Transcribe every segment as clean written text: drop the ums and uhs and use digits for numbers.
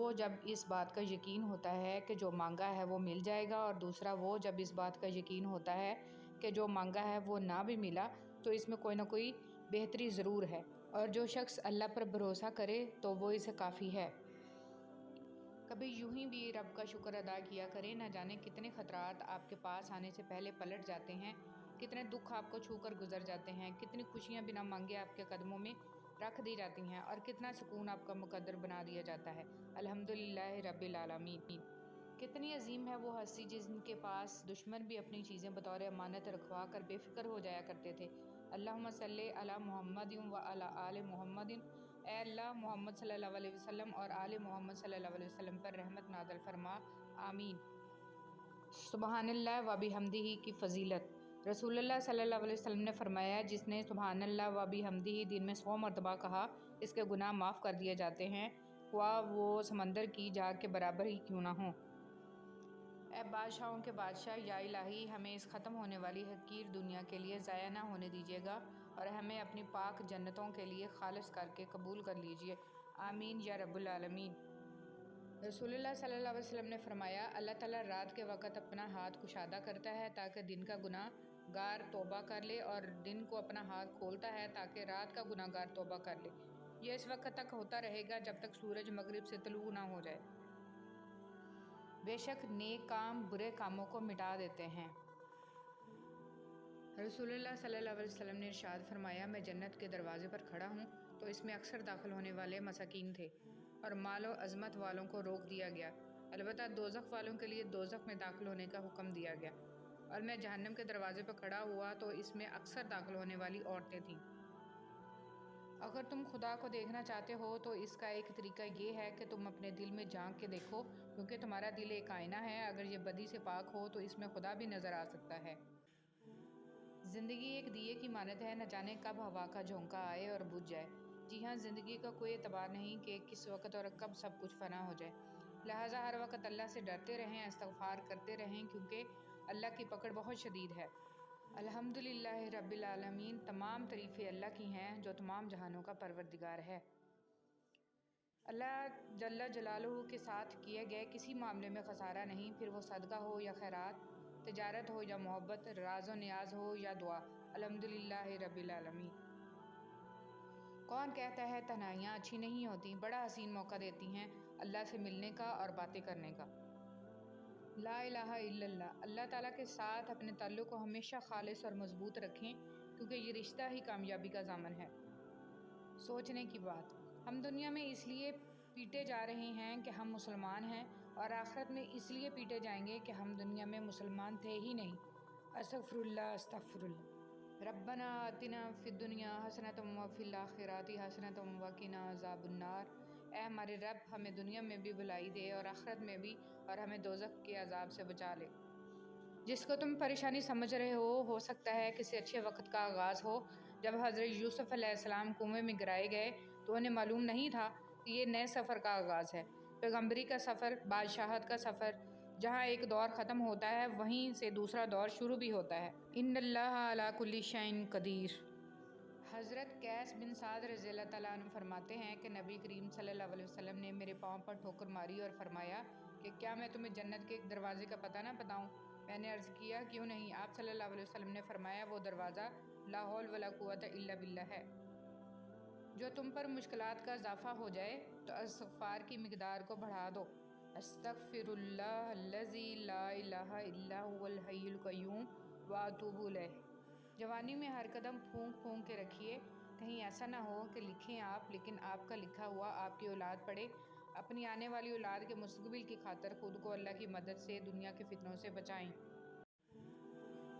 وہ جب اس بات کا یقین ہوتا ہے کہ جو مانگا ہے وہ مل جائے گا، اور دوسرا وہ جب اس بات کا یقین ہوتا ہے کہ جو مانگا ہے وہ نہ بھی ملا تو اس میں کوئی نہ کوئی بہتری ضرور ہے، اور جو شخص اللہ پر بھروسہ کرے تو وہ اسے کافی ہے۔ کبھی یوں ہی بھی رب کا شکر ادا کیا کریں، نہ جانے کتنے خطرات آپ کے پاس آنے سے پہلے پلٹ جاتے ہیں، کتنے دکھ آپ کو چھو کر گزر جاتے ہیں، کتنی خوشیاں بنا مانگے آپ کے قدموں میں رکھ دی جاتی ہیں، اور کتنا سکون آپ کا مقدر بنا دیا جاتا ہے۔ الحمدللہ رب العالمین۔ کتنی عظیم ہے وہ ہستی جن کے پاس دشمن بھی اپنی چیزیں بطور امانت رکھوا کر بے فکر ہو جایا کرتے تھے۔ اللہم صلی علی محمد و علی آل محمد۔ اے اللہ محمد صلی اللہ علیہ وسلم اور آل محمد صلی اللہ علیہ وسلم پر رحمت نازل فرما، آمین۔ سبحان اللہ و بحمدہ کی فضیلت۔ رسول اللہ صلی اللہ علیہ وسلم نے فرمایا، جس نے سبحان اللہ و بحمدہ دن میں 100 مرتبہ کہا، اس کے گناہ معاف کر دیے جاتے ہیں، خواہ وہ سمندر کی جھاگ کے برابر ہی کیوں نہ ہوں۔ اے بادشاہوں کے بادشاہ، یا الہی ہمیں اس ختم ہونے والی حقیر دنیا کے لیے ضائع نہ ہونے دیجیے گا، اور ہمیں اپنی پاک جنتوں کے لیے خالص کر کے قبول کر لیجیے، آمین یا رب العالمین۔ رسول اللہ صلی اللہ علیہ وسلم نے فرمایا، اللہ تعالیٰ رات کے وقت اپنا ہاتھ کشادہ کرتا ہے تاکہ دن کا گناہ گار توبہ کر لے، اور دن کو اپنا ہاتھ کھولتا ہے تاکہ رات کا گناہ گار توبہ کر لے۔ یہ اس وقت تک ہوتا رہے گا جب تک سورج مغرب سے طلوع نہ ہو جائے۔ بے شک نیک کام برے کاموں کو مٹا دیتے ہیں۔ رسول اللہ صلی اللہ علیہ وسلم نے ارشاد فرمایا، میں جنت کے دروازے پر کھڑا ہوں تو اس میں اکثر داخل ہونے والے مساکین تھے، اور مال و عظمت والوں کو روک دیا گیا، البتہ دوزخ والوں کے لیے دوزخ میں داخل ہونے کا حکم دیا گیا، اور میں جہنم کے دروازے پر کھڑا ہوا تو اس میں اکثر داخل ہونے والی عورتیں تھیں۔ اگر تم خدا کو دیکھنا چاہتے ہو تو اس کا ایک طریقہ یہ ہے کہ تم اپنے دل میں جھانک کے دیکھو، کیونکہ تمہارا دل ایک آئینہ ہے، اگر یہ بدی سے پاک ہو تو اس میں خدا بھی نظر آ سکتا ہے۔ زندگی ایک دیے کی مانند ہے، نہ جانے کب ہوا کا جھونکا آئے اور بجھ جائے۔ جی ہاں، زندگی کا کوئی اعتبار نہیں کہ کس وقت اور کب سب کچھ فنا ہو جائے، لہٰذا ہر وقت اللہ سے ڈرتے رہیں، استغفار کرتے رہیں، کیونکہ اللہ کی پکڑ بہت شدید ہے۔ الحمدللہ رب العالمین۔ تمام تعریفیں اللہ کی ہیں جو تمام جہانوں کا پروردگار ہے۔ اللہ جل جلالہ کے ساتھ کیے گئے کسی معاملے میں خسارہ نہیں، پھر وہ صدقہ ہو یا خیرات، تجارت ہو یا محبت، راز و نیاز ہو یا دعا۔ الحمدللہ رب العالمین۔ کون کہتا ہے تنہائیاں اچھی نہیں ہوتی؟ بڑا حسین موقع دیتی ہیں اللہ سے ملنے کا اور باتیں کرنے کا۔ لا الہ الا اللہ۔ اللہ تعالیٰ کے ساتھ اپنے تعلق کو ہمیشہ خالص اور مضبوط رکھیں، کیونکہ یہ رشتہ ہی کامیابی کا ضامن ہے۔ سوچنے کی بات، ہم دنیا میں اس لیے پیٹے جا رہے ہیں کہ ہم مسلمان ہیں، اور آخرت میں اس لیے پیٹے جائیں گے کہ ہم دنیا میں مسلمان تھے ہی نہیں۔ استغفر اللہ، استغفر اللہ۔ ربنا آتنا فی الدنیا حسنۃ وفی الآخرۃ حسنۃ وقنا عذاب النار۔ اے ہمارے رب، ہمیں دنیا میں بھی بھلائی دے اور آخرت میں بھی، اور ہمیں دوزخ کے عذاب سے بچا لے۔ جس کو تم پریشانی سمجھ رہے ہو سکتا ہے کسی اچھے وقت کا آغاز ہو۔ جب حضرت یوسف علیہ السلام کنویں میں گرائے گئے تو انہیں معلوم نہیں تھا کہ یہ نئے سفر کا آغاز ہے، پیغمبری کا سفر، بادشاہت کا سفر۔ جہاں ایک دور ختم ہوتا ہے وہیں سے دوسرا دور شروع بھی ہوتا ہے۔ ان اللہ علی کل شیء قدیر۔ حضرت قیس بن سعد رضی اللہ تعالیٰ عنہ فرماتے ہیں کہ نبی کریم صلی اللہ علیہ وسلم نے میرے پاؤں پر ٹھوکر ماری اور فرمایا کہ کیا میں تمہیں جنت کے ایک دروازے کا پتہ نہ بتاؤں؟ میں نے عرض کیا کیوں نہیں؟ آپ صلی اللہ علیہ وسلم نے فرمایا وہ دروازہ لا حول ولا قوت الا باللہ ہے۔ جو تم پر مشکلات کا اضافہ ہو جائے تو استغفار کی مقدار کو بڑھا دو۔ استغفر اللہ الذی لا الہ الا هو الحی القیوم واتوب الیہ۔ جوانی میں ہر قدم پھونک پھونک کے رکھیے، کہیں ایسا نہ ہو کہ لکھیں آپ لیکن آپ کا لکھا ہوا آپ کی اولاد پڑھے۔ اپنی آنے والی اولاد کے مستقبل کی خاطر خود کو اللہ کی مدد سے دنیا کے فتنوں سے بچائیں۔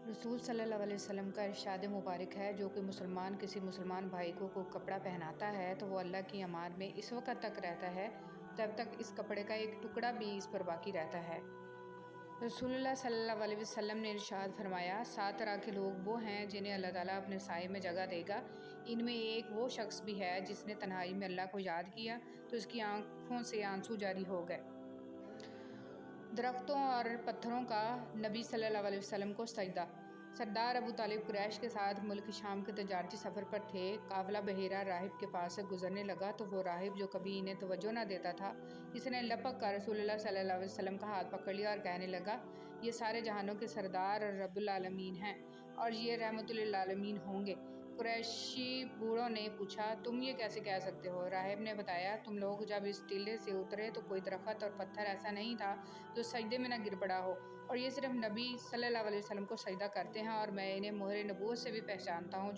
رسول صلی اللہ علیہ وسلم کا ارشاد مبارک ہے، جو کہ مسلمان کسی مسلمان بھائی کو کپڑا پہناتا ہے تو وہ اللہ کی امان میں اس وقت تک رہتا ہے جب تک اس کپڑے کا ایک ٹکڑا بھی اس پر باقی رہتا ہے۔ رسول اللہ صلی اللہ علیہ وسلم نے ارشاد فرمایا، 7 طرح کے لوگ وہ ہیں جنہیں اللہ تعالیٰ اپنے سائے میں جگہ دے گا۔ ان میں ایک وہ شخص بھی ہے جس نے تنہائی میں اللہ کو یاد کیا تو اس کی آنکھوں سے آنسو جاری ہو گئے۔ درختوں اور پتھروں کا نبی صلی اللہ علیہ وسلم کو سجدہ۔ سردار ابو طالب قریش کے ساتھ ملک شام کے تجارتی سفر پر تھے۔ قافلہ بحیرہ راہب کے پاس سے گزرنے لگا تو وہ راہب جو کبھی انہیں توجہ نہ دیتا تھا، اس نے لپک کر رسول اللہ صلی اللہ علیہ وسلم کا ہاتھ پکڑ لیا اور کہنے لگا، یہ سارے جہانوں کے سردار اور رب العالمین ہیں اور یہ رحمت للعالمین ہوں گے۔ قریشی بوڑھوں نے پوچھا، تم یہ کیسے کہہ سکتے ہو؟ راہب نے بتایا، تم لوگ جب اس ٹیلے سے اترے تو کوئی درخت اور پتھر ایسا نہیں تھا جو سجدے میں نہ گر پڑا ہو، اور یہ صرف نبی صلی اللہ علیہ وسلم کو سجدہ کرتے ہیں، اور میں انہیں مہر نبوت سے بھی پہچانتا ہوں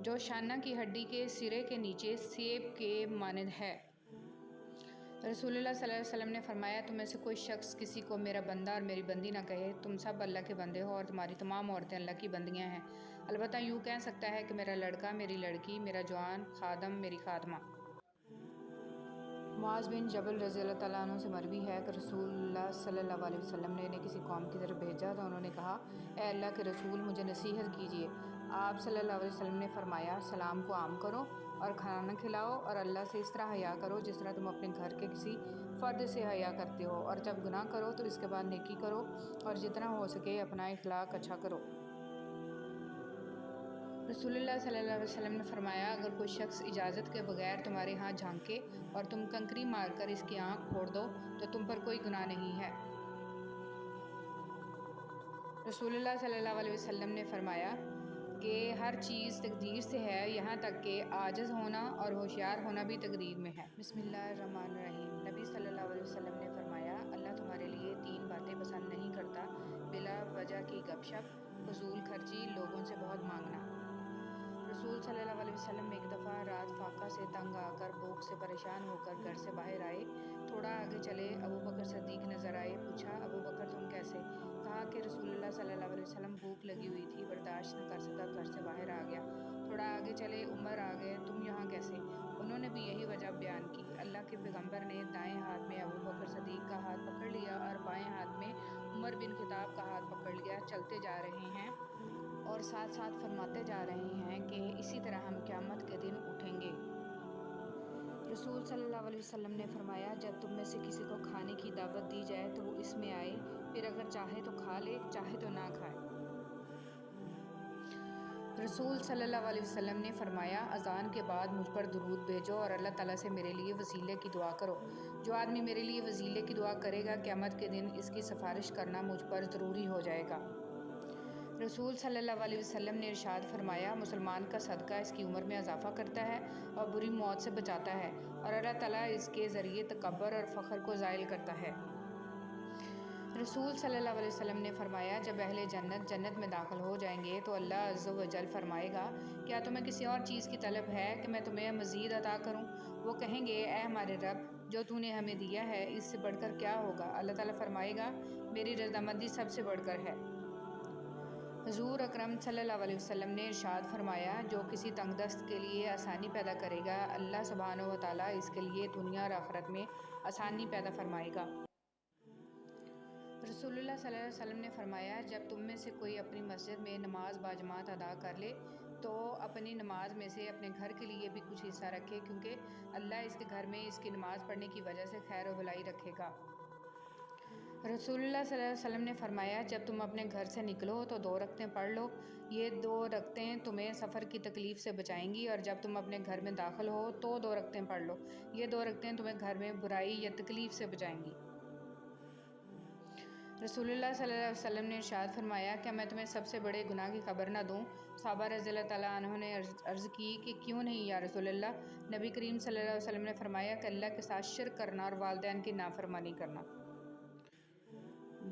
جو شانہ کی ہڈی کے سرے کے نیچے سیب کے مانند ہے۔ رسول اللہ صلی اللہ علیہ وسلم نے فرمایا، تم میں سے کوئی شخص کسی کو میرا بندہ اور میری بندی نہ کہے، تم سب اللہ کے بندے ہو اور تمہاری تمام عورتیں اللہ کی بندیاں ہیں۔ البتہ یوں کہہ سکتا ہے کہ میرا لڑکا، میری لڑکی، میرا جوان خادم، میری خادمہ۔ معاذ بن جبل رضی اللہ تعالیٰ عنہ سے مروی ہے کہ رسول اللہ صلی اللہ علیہ وسلم نے انہیں کسی قوم کی طرف بھیجا تو انہوں نے کہا، اے اللہ کے رسول، مجھے نصیحت کیجیے۔ آپ صلی اللہ علیہ وسلم نے فرمایا، سلام کو عام کرو اور کھانا کھلاؤ اور اللہ سے اس طرح حیا کرو جس طرح تم اپنے گھر کے کسی فرد سے حیا کرتے ہو، اور جب گناہ کرو تو اس کے بعد نیکی کرو اور جتنا ہو سکے اپنا اخلاق اچھا کرو۔ رسول اللہ صلی اللہ علیہ وسلم نے فرمایا، اگر کوئی شخص اجازت کے بغیر تمہارے ہاں جھانکے اور تم کنکری مار کر اس کی آنکھ پھوڑ دو تو تم پر کوئی گناہ نہیں ہے۔ رسول اللہ صلی اللہ علیہ وسلم نے فرمایا کہ ہر چیز تقدیر سے ہے، یہاں تک کہ عاجز ہونا اور ہوشیار ہونا بھی تقدیر میں ہے۔ بسم اللہ الرحمن الرحیم۔ نبی صلی اللہ علیہ وسلم نے فرمایا، اللہ تمہارے لیے 3 باتیں پسند نہیں کرتا: بلا وجہ کی گپ شپ، فضول خرچی، لوگوں سے بہت مانگنا۔ رسول صلی اللہ علیہ وسلم ایک دفعہ رات فاقہ سے تنگ آ کر بھوک سے پریشان ہو کر گھر سے باہر آئے۔ تھوڑا آگے چلے ابو بکر صدیق نظر آئے۔ پوچھا، ابو بکر تم کیسے؟ کہا کہ رسول اللہ صلی اللہ علیہ وسلم بھوک لگی ہوئی تھی، برداشت نہ کر سکا، گھر سے باہر آ گیا۔ تھوڑا آگے چلے عمر آ گئے۔ تم یہاں کیسے؟ انہوں نے بھی یہی وجہ بیان کی۔ اللہ کے پیغمبر نے دائیں ہاتھ میں ابو بکر صدیق کا ہاتھ پکڑ لیا اور بائیں ہاتھ میں عمر بن خطاب کا ہاتھ پکڑ لیا۔ چلتے جا رہے ہیں اور ساتھ ساتھ فرماتے جا رہے ہیں کہ اسی طرح ہم قیامت کے دن اٹھیں گے۔ رسول صلی اللہ علیہ وسلم نے فرمایا، جب تم میں سے کسی کو کھانے کی دعوت دی جائے تو وہ اس میں آئے، پھر اگر چاہے تو کھا لے، چاہے تو نہ کھائے۔ رسول صلی اللہ علیہ وسلم نے فرمایا، اذان کے بعد مجھ پر درود بھیجو اور اللہ تعالیٰ سے میرے لیے وسیلے کی دعا کرو۔ جو آدمی میرے لیے وسیلے کی دعا کرے گا، قیامت کے دن اس کی سفارش کرنا مجھ پر ضروری ہو جائے گا۔ رسول صلی اللہ علیہ وسلم نے ارشاد فرمایا، مسلمان کا صدقہ اس کی عمر میں اضافہ کرتا ہے اور بری موت سے بچاتا ہے، اور اللہ تعالیٰ اس کے ذریعے تکبر اور فخر کو زائل کرتا ہے۔ رسول صلی اللہ علیہ وسلم نے فرمایا، جب اہل جنت جنت میں داخل ہو جائیں گے تو اللہ عز و جل فرمائے گا، کیا تمہیں کسی اور چیز کی طلب ہے کہ میں تمہیں مزید عطا کروں؟ وہ کہیں گے، اے ہمارے رب، جو تو نے ہمیں دیا ہے اس سے بڑھ کر کیا ہوگا؟ اللہ تعالیٰ فرمائے گا، میری رضامندی سب سے بڑھ کر ہے۔ حضور اکرم صلی اللہ علیہ وسلم نے ارشاد فرمایا، جو کسی تنگ دست کے لیے آسانی پیدا کرے گا، اللہ سبحانہ و تعالیٰ اس کے لیے دنیا اور آخرت میں آسانی پیدا فرمائے گا۔ رسول اللہ صلی اللہ علیہ وسلم نے فرمایا، جب تم میں سے کوئی اپنی مسجد میں نماز باجماعت ادا کر لے تو اپنی نماز میں سے اپنے گھر کے لیے بھی کچھ حصہ رکھے، کیونکہ اللہ اس کے گھر میں اس کی نماز پڑھنے کی وجہ سے خیر و بھلائی رکھے گا۔ رسول اللہ صلی اللہ علیہ وسلم نے فرمایا، جب تم اپنے گھر سے نکلو تو 2 رکعتیں پڑھ لو، یہ 2 رکعتیں تمہیں سفر کی تکلیف سے بچائیں گی، اور جب تم اپنے گھر میں داخل ہو تو 2 رکعتیں پڑھ لو، یہ 2 رکعتیں تمہیں گھر میں برائی یا تکلیف سے بچائیں گی۔ رسول اللہ صلی اللہ علیہ وسلم نے ارشاد فرمایا، کیا میں تمہیں سب سے بڑے گناہ کی خبر نہ دوں؟ صحابہ رضی اللہ تعالیٰ عنہ نے عرض کی کہ کیوں نہیں یا رسول اللہ؟ نبی کریم صلی اللہ علیہ وسلم نے فرمایا کہ اللہ کے ساتھ شرک کرنا اور والدین کی نافرمانی کرنا۔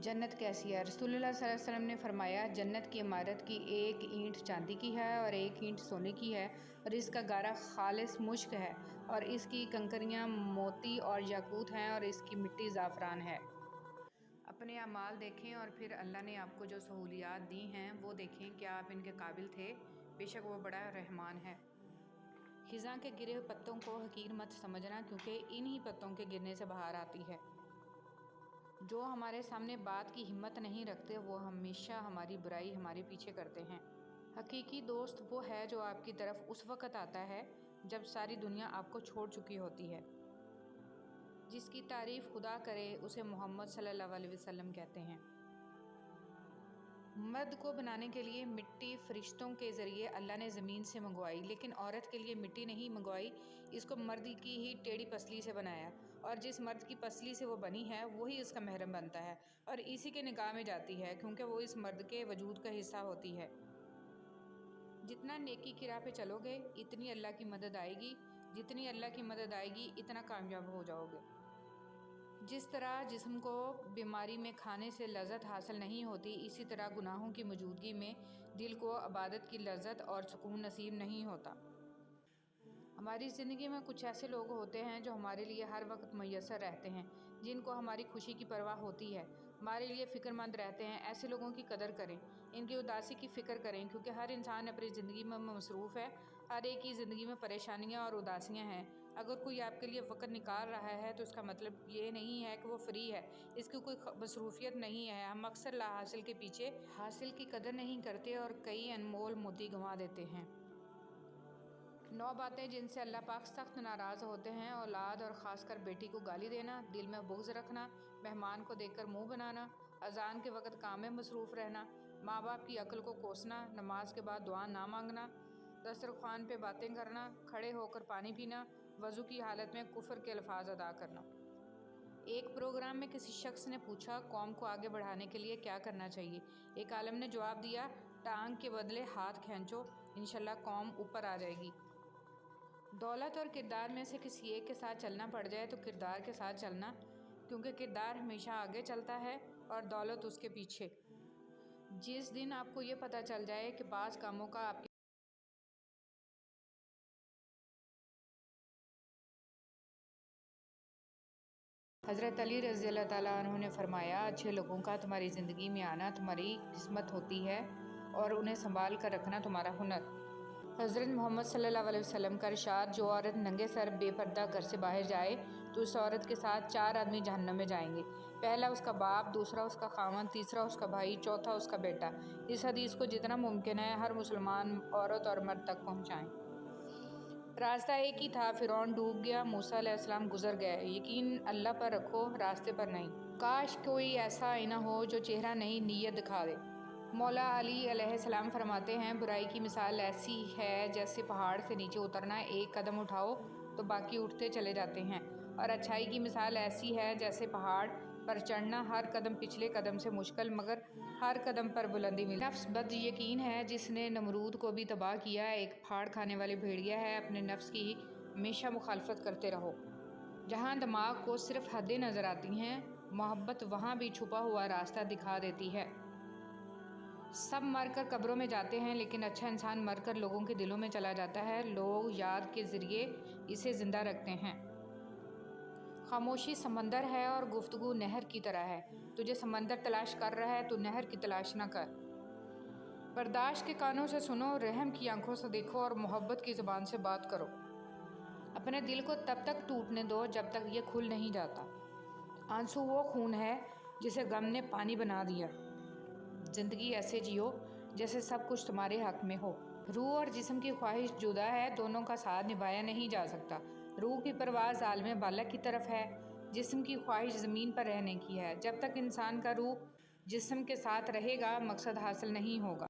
جنت کیسی ہے؟ رسول اللہ صلی اللہ علیہ وسلم نے فرمایا، جنت کی عمارت کی 1 اینٹ چاندی کی ہے اور 1 اینٹ سونے کی ہے، اور اس کا گارا خالص مشک ہے، اور اس کی کنکریاں موتی اور یاقوت ہیں، اور اس کی مٹی زعفران ہے۔ اپنے اعمال دیکھیں اور پھر اللہ نے آپ کو جو سہولیات دی ہیں وہ دیکھیں، کیا آپ ان کے قابل تھے؟ بے شک وہ بڑا رحمان ہے۔ خزاں کے گرے ہوئے پتوں کو حقیر مت سمجھنا، کیونکہ انہی پتوں کے گرنے سے بہار آتی ہے۔ جو ہمارے سامنے بات کی ہمت نہیں رکھتے وہ ہمیشہ ہماری برائی ہمارے پیچھے کرتے ہیں۔ حقیقی دوست وہ ہے جو آپ کی طرف اس وقت آتا ہے جب ساری دنیا آپ کو چھوڑ چکی ہوتی ہے۔ جس کی تعریف خدا کرے اسے محمد صلی اللہ علیہ وسلم کہتے ہیں۔ مرد کو بنانے کے لیے مٹی فرشتوں کے ذریعے اللہ نے زمین سے منگوائی، لیکن عورت کے لیے مٹی نہیں منگوائی، اس کو مرد کی ہی ٹیڑھی پسلی سے بنایا، اور جس مرد کی پسلی سے وہ بنی ہے وہی اس کا محرم بنتا ہے اور اسی کے نکاح میں جاتی ہے، کیونکہ وہ اس مرد کے وجود کا حصہ ہوتی ہے۔ جتنا نیکی کی راہ پہ چلو گے اتنی اللہ کی مدد آئے گی، جتنی اللہ کی مدد آئے گی اتنا کامیاب ہو جاؤ گے۔ جس طرح جسم کو بیماری میں کھانے سے لذت حاصل نہیں ہوتی، اسی طرح گناہوں کی موجودگی میں دل کو عبادت کی لذت اور سکون نصیب نہیں ہوتا۔ ہماری زندگی میں کچھ ایسے لوگ ہوتے ہیں جو ہمارے لیے ہر وقت میسر رہتے ہیں، جن کو ہماری خوشی کی پرواہ ہوتی ہے، ہمارے لیے فکر مند رہتے ہیں۔ ایسے لوگوں کی قدر کریں، ان کی اداسی کی فکر کریں، کیونکہ ہر انسان اپنی زندگی میں مصروف ہے، ہر ایک کی زندگی میں پریشانیاں اور اداسیاں ہیں۔ اگر کوئی آپ کے لیے وقت نکال رہا ہے تو اس کا مطلب یہ نہیں ہے کہ وہ فری ہے، اس کی کوئی مصروفیت نہیں ہے۔ ہم اکثر لا حاصل کے پیچھے حاصل کی قدر نہیں کرتے اور کئی انمول موتی گنوا دیتے ہیں۔ 9 باتیں جن سے اللہ پاک سخت ناراض ہوتے ہیں: اولاد اور خاص کر بیٹی کو گالی دینا، دل میں بغض رکھنا، مہمان کو دیکھ کر منہ بنانا، اذان کے وقت کام میں مصروف رہنا، ماں باپ کی عقل کو کوسنا، نماز کے بعد دعا نہ مانگنا، دسترخوان پہ باتیں کرنا، کھڑے ہو کر پانی پینا، وضو کی حالت میں کفر کے الفاظ ادا کرنا۔ ایک پروگرام میں کسی شخص نے پوچھا، قوم کو آگے بڑھانے کے لیے کیا کرنا چاہیے؟ ایک عالم نے جواب دیا، ٹانگ کے بدلے ہاتھ کھینچو، انشاءاللہ قوم اوپر آ جائے گی۔ دولت اور کردار میں سے کسی ایک کے ساتھ چلنا پڑ جائے تو کردار کے ساتھ چلنا، کیونکہ کردار ہمیشہ آگے چلتا ہے اور دولت اس کے پیچھے۔ جس دن آپ کو یہ پتہ چل جائے کہ بعض کاموں کا آپ کے حضرت علی رضی اللہ تعالیٰ عنہ نے فرمایا، اچھے لوگوں کا تمہاری زندگی میں آنا تمہاری قسمت ہوتی ہے اور انہیں سنبھال کر رکھنا تمہارا ہنر۔ حضرت محمد صلی اللہ علیہ وسلم کا ارشاد، جو عورت ننگے سر بے پردہ گھر سے باہر جائے تو اس عورت کے ساتھ 4 آدمی جہنم میں جائیں گے، پہلا اس کا باپ، دوسرا اس کا خاوند، تیسرا اس کا بھائی، چوتھا اس کا بیٹا۔ اس حدیث کو جتنا ممکن ہے ہر مسلمان عورت اور مرد تک پہنچائیں۔ راستہ ایک ہی تھا، فرعون ڈوب گیا، موسیٰ علیہ السلام گزر گئے، یقین اللہ پر رکھو، راستے پر نہیں۔ کاش کوئی ایسا آئینہ ہو جو چہرہ نہیں نیت دکھا دے۔ مولا علی علیہ السلام فرماتے ہیں، برائی کی مثال ایسی ہے جیسے پہاڑ سے نیچے اترنا، ایک قدم اٹھاؤ تو باقی اٹھتے چلے جاتے ہیں، اور اچھائی کی مثال ایسی ہے جیسے پہاڑ پر چڑھنا، ہر قدم پچھلے قدم سے مشکل مگر ہر قدم پر بلندی ملتی۔ نفس بد یقین ہے جس نے نمرود کو بھی تباہ کیا، ایک پھاڑ کھانے والی بھیڑیا ہے، اپنے نفس کی ہمیشہ مخالفت کرتے رہو۔ جہاں دماغ کو صرف حدیں نظر آتی ہیں، محبت وہاں بھی چھپا ہوا راستہ دکھا دیتی ہے۔ سب مر کر قبروں میں جاتے ہیں، لیکن اچھا انسان مر کر لوگوں کے دلوں میں چلا جاتا ہے، لوگ یاد کے ذریعے اسے زندہ رکھتے ہیں۔ خاموشی سمندر ہے اور گفتگو نہر کی طرح ہے، تجھے سمندر تلاش کر رہا ہے تو نہر کی تلاش نہ کر۔ برداشت کے کانوں سے سنو، رحم کی آنکھوں سے دیکھو اور محبت کی زبان سے بات کرو۔ اپنے دل کو تب تک ٹوٹنے دو جب تک یہ کھل نہیں جاتا۔ آنسو وہ خون ہے جسے غم نے پانی بنا دیا۔ زندگی ایسے جیو جیسے سب کچھ تمہارے حق میں ہو۔ روح اور جسم کی خواہش جدا ہے، دونوں کا ساتھ نبھایا نہیں جا سکتا۔ روح کی پرواز عالم بالا کی طرف ہے، جسم کی خواہش زمین پر رہنے کی ہے۔ جب تک انسان کا روح جسم کے ساتھ رہے گا، مقصد حاصل نہیں ہوگا۔